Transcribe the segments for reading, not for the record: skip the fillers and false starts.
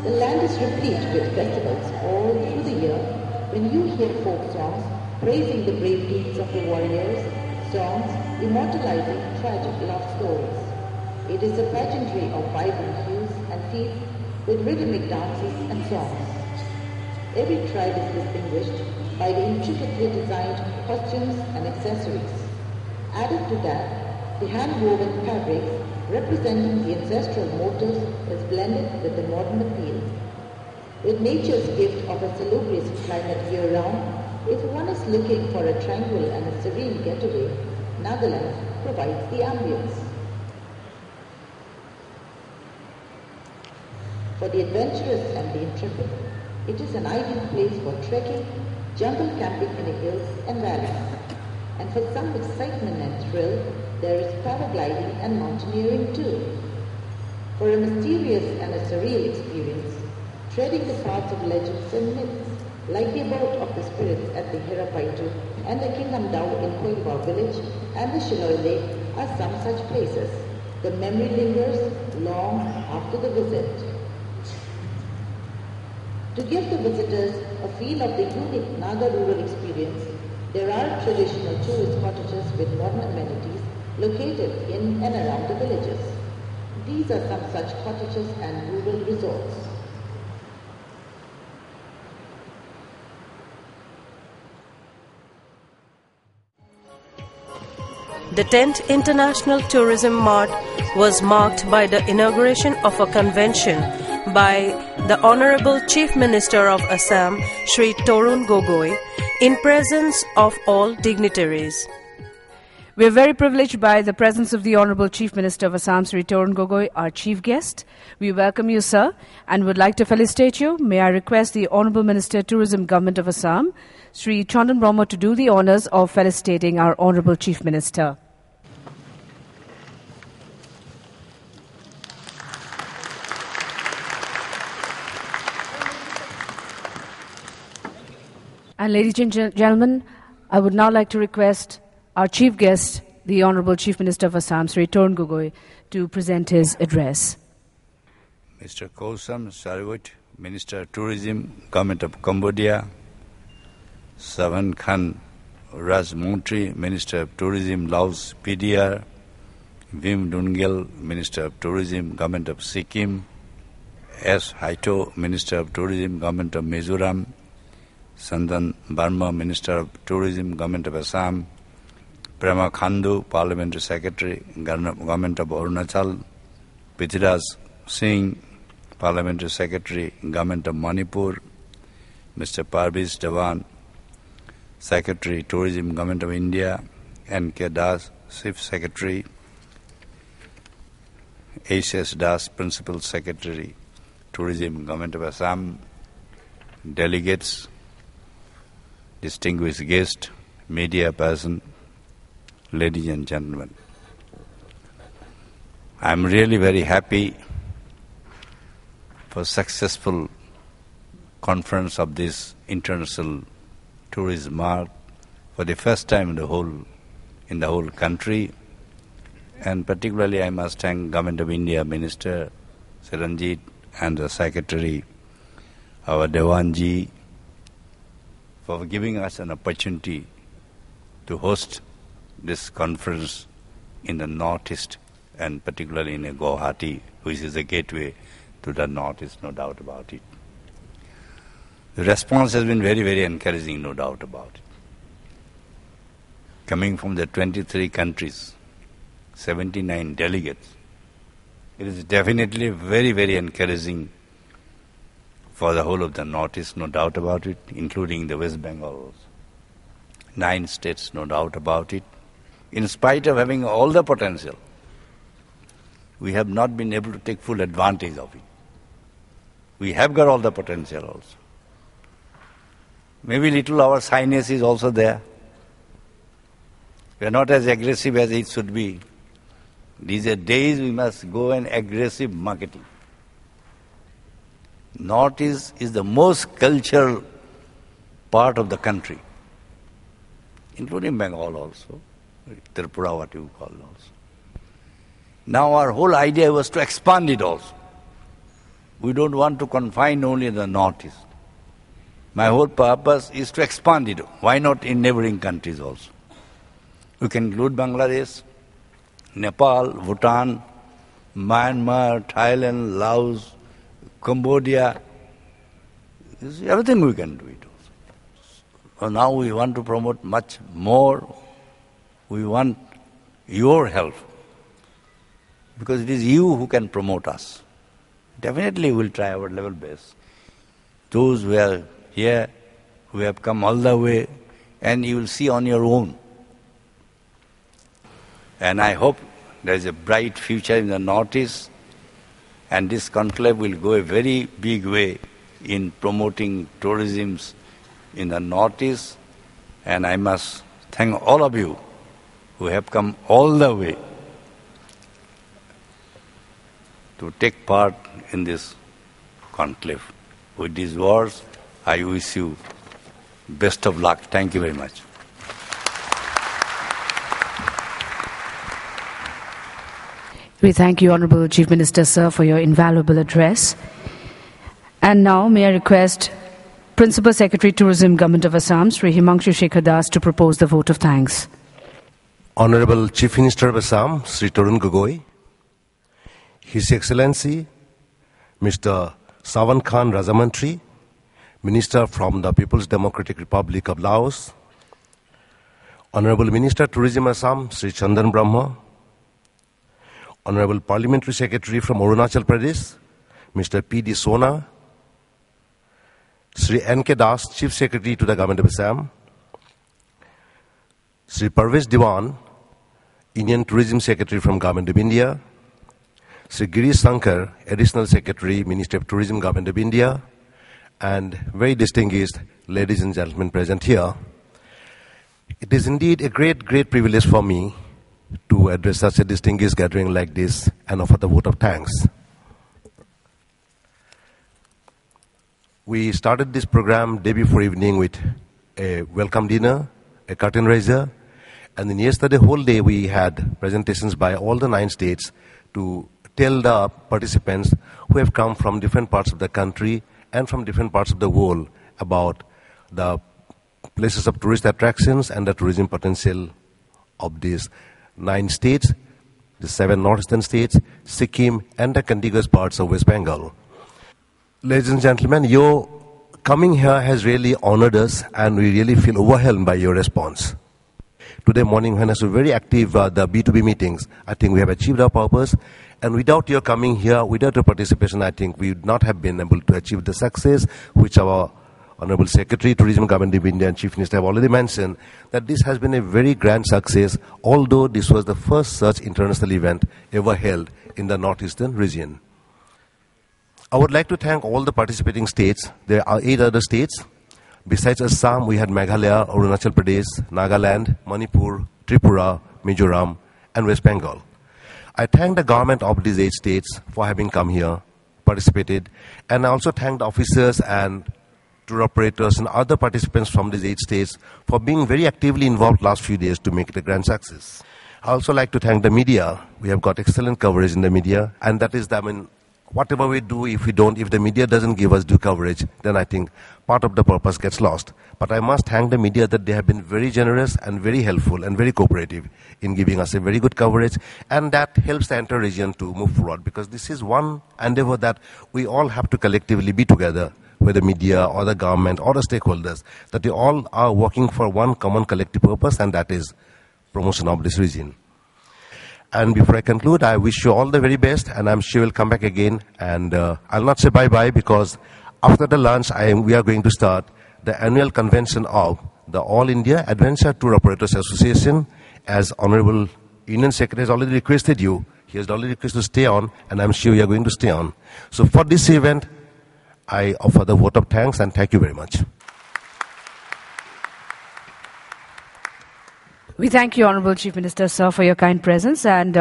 The land is replete with festivals all through the year when you hear folk songs praising the brave deeds of the warriors, songs immortalizing tragic love stories. It is a pageantry of vibrant hues and feats with rhythmic dances and songs. Every tribe is distinguished by the intricately designed costumes and accessories. Added to that, the hand-woven fabrics representing the ancestral motifs is blended with the modern appeal. With nature's gift of a salubrious climate year-round, if one is looking for a tranquil and a serene getaway, Nagaland provides the ambience. For the adventurous and the intrepid, it is an ideal place for trekking, jungle camping in the hills and valleys. And for some excitement and thrill, there is paragliding and mountaineering too. For a mysterious and a surreal experience, treading the paths of legends and myths, like the abode of the spirits at the Herapaitu and the Kingdom Dao in Koilwa village and the Shiloi Lake are some such places. The memory lingers long after the visit. To give the visitors a feel of the unique Naga rural experience, there are traditional tourist cottages with modern amenities located in and around the villages. These are some such cottages and rural resorts. The 10th International Tourism Mart was marked by the inauguration of a convention by the Honorable Chief Minister of Assam, Shri Torun Gogoi, in presence of all dignitaries. We are very privileged by the presence of the Honorable Chief Minister of Assam, Shri Torun Gogoi, our chief guest. We welcome you, sir, and would like to felicitate you. May I request the Honorable Minister, Tourism, Government of Assam, Shri Chandan Brahma, to do the honors of felicitating our Honorable Chief Minister. And ladies and gentlemen, I would now like to request our chief guest, the Honorable Chief Minister of Assam, Shri Torun Gogoi, to present his address. Mr. Kousam Sarawit, Minister of Tourism, Government of Cambodia, Savan Khan Rajmontri, Minister of Tourism, Laos, PDR, Vim Dungel, Minister of Tourism, Government of Sikkim, S. Haito, Minister of Tourism, Government of Mizoram, Sandan Barma, Minister of Tourism, Government of Assam, Prema Khandu, Parliamentary Secretary, Government of Arunachal, Prithviraj Singh, Parliamentary Secretary, Government of Manipur, Mr. Parviz Dewan, Secretary, Tourism, Government of India, N.K. Das, Chief Secretary, H.S. Das, Principal Secretary, Tourism, Government of Assam, delegates, distinguished guests, media person, ladies and gentlemen. I am really very happy for successful conference of this International Tourism Mart for the first time in the whole country, and particularly I must thank Government of India Minister Saranjit and the Secretary, our Dewanji, for giving us an opportunity to host this conference in the Northeast, and particularly in Guwahati, which is the gateway to the Northeast, no doubt about it. The response has been very, very encouraging, no doubt about it. Coming from the 23 countries, 79 delegates, it is definitely very, very encouraging for the whole of the Northeast, no doubt about it, including the West Bengal, 9 states, no doubt about it. In spite of having all the potential, we have not been able to take full advantage of it. We have got all the potential also. Maybe little our shyness is also there. We are not as aggressive as it should be. These are days we must go and aggressive marketing. Northeast is the most cultural part of the country, including Bengal also, Tripura, what you call also. Now our whole idea was to expand it also. we don't want to confine only the northeast. My whole purpose is to expand it. Why not in neighboring countries also? We can include Bangladesh, Nepal, Bhutan, Myanmar, Thailand, Laos, Cambodia. Everything we can do it also. So now we want to promote much more. We want your help, because it is you who can promote us. Definitely we'll try our level best. Those who are here, who have come all the way, and you will see on your own. And I hope there is a bright future in the Northeast, and this conclave will go a very big way in promoting tourism in the Northeast. And I must thank all of you who have come all the way to take part in this conclave. With these words, I wish you best of luck. Thank you very much. We thank you, Honourable Chief Minister, sir, for your invaluable address. And now, may I request Principal Secretary Tourism, Government of Assam, Sri Himanshu Shekhar Das, to propose the vote of thanks. Honourable Chief Minister of Assam, Sri Tarun Gogoi, His Excellency, Mr. Sawan Khan Rajamantri, Minister from the People's Democratic Republic of Laos, Honourable Minister Tourism Assam, Sri Chandan Brahma, Honourable Parliamentary Secretary from Arunachal Pradesh, Mr. P.D. Sona, Sri N.K. Das, Chief Secretary to the Government of Assam, Sri Parvesh Diwan, Indian Tourism Secretary from Government of India, Sri Girish Sankar, Additional Secretary, Ministry of Tourism, Government of India, and very distinguished ladies and gentlemen present here. It is indeed a great privilege for me to address such a distinguished gathering like this and offer the vote of thanks. We started this program day before evening with a welcome dinner, a curtain raiser, and then yesterday whole day we had presentations by all the 9 states to tell the participants who have come from different parts of the country and from different parts of the world about the places of tourist attractions and the tourism potential of these 9 states, the 7 northeastern states, Sikkim, and the contiguous parts of West Bengal. Ladies and gentlemen, your coming here has really honored us, and we really feel overwhelmed by your response. Today morning, when I was very active the B2B meetings, I think we have achieved our purpose. And without your coming here, without your participation, I think we would not have been able to achieve the success which our Honourable Secretary, Tourism, Government of India and Chief Minister have already mentioned, that this has been a very grand success, although this was the first such international event ever held in the northeastern region. I would like to thank all the participating states. There are 8 other states. Besides Assam, we had Meghalaya, Arunachal Pradesh, Nagaland, Manipur, Tripura, Mizoram, and West Bengal. I thank the government of these 8 states for having come here, participated, and I also thank the officers and tour operators and other participants from these 8 states for being very actively involved last few days to make it a grand success. I also like to thank the media. We have got excellent coverage in the media, and that is, whatever we do, if the media doesn't give us due coverage, then I think part of the purpose gets lost. But I must thank the media that they have been very generous and very helpful and very cooperative in giving us a very good coverage, and that helps the entire region to move forward, because this is one endeavor that we all have to collectively be together, whether media or the government or the stakeholders, that we all are working for one common collective purpose, and that is promotion of this region. And before I conclude, I wish you all the very best, and I'm sure you'll come back again. And I'll not say bye-bye, because after the lunch, we are going to start the annual convention of the All India Adventure Tour Operators Association. As Honourable Union Secretary has already requested you, he has already requested to stay on, and I'm sure you are going to stay on. So for this event, I offer the vote of thanks, and thank you very much. We thank you, Honourable Chief Minister, sir, for your kind presence, and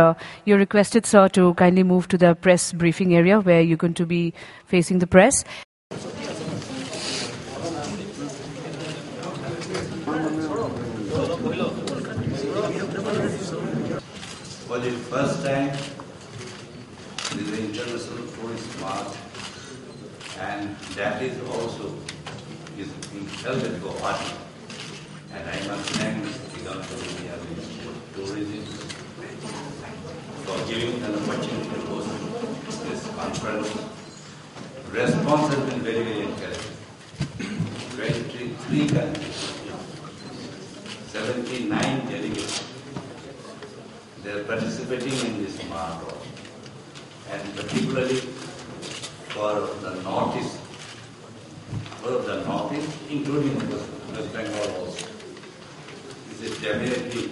you're requested, sir, to kindly move to the press briefing area where you're going to be facing the press. For the first time, in the International Tourist March and that is also is being held at Guwahati. And I must thank the Government of India Ministry of Tourism for giving an opportunity to host this conference. Response has been very, very encouraging. 23 countries, 79 delegates, they are participating in this Maharashtra. And particularly for the Northeast, including West Bengal also. This is definitely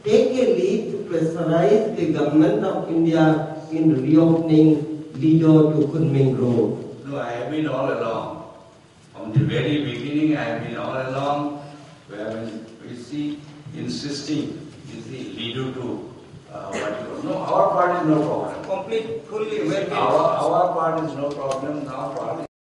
take a lead to pressurize the government of India in reopening Lido to Kunming Road. No, I have been all along. From the very beginning, I have been all along. We see insisting, Lido to no, our part is no problem. Complete, fully, our part is no problem. Our part is